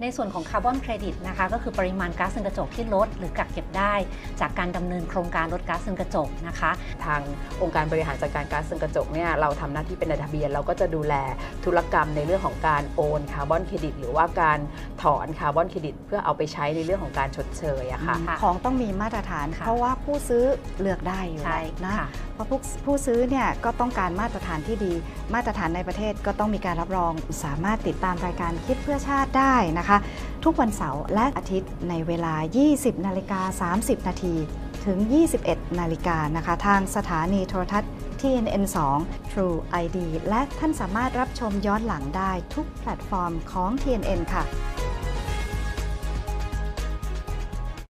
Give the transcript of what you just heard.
ในส่วนของคาร์บอนเครดิตนะคะก็คือปริมาณก๊าซเรือนกระจกที่ลดหรือกักเก็บได้จากการดำเนินโครงการลดก๊าซเรือนกระจกนะคะทางองค์การบริหารจัดการก๊าซเรือนกระจกเนี่ยเราทำหน้าที่เป็นนายทะเบียนเราก็จะดูแลธุรกรรมในเรื่องของการโอนคาร์บอนเครดิตหรือว่าการถอนคาร์บอนเครดิตเพื่อเอาไปใช้ในเรื่องของการชดเชยอะค่ะของต้องมีมาตรฐานเพราะว่าผู้ซื้อเลือกได้อยู่แล้วนะเพราะผู้ซื้อเนี่ยก็ต้องการมาตรฐานที่ดีมาตรฐานในประเทศก็ต้องมีการรับรองสามารถติดตามรายการคิดเพื่อชาติได้นะคะทุกวันเสาร์และอาทิตย์ในเวลา 20:30 น.ถึง 21 นาฬิกานะคะทางสถานีโทรทัศน์ TNN2 True ID และท่านสามารถรับชมย้อนหลังได้ทุกแพลตฟอร์มของ TNN ค่ะ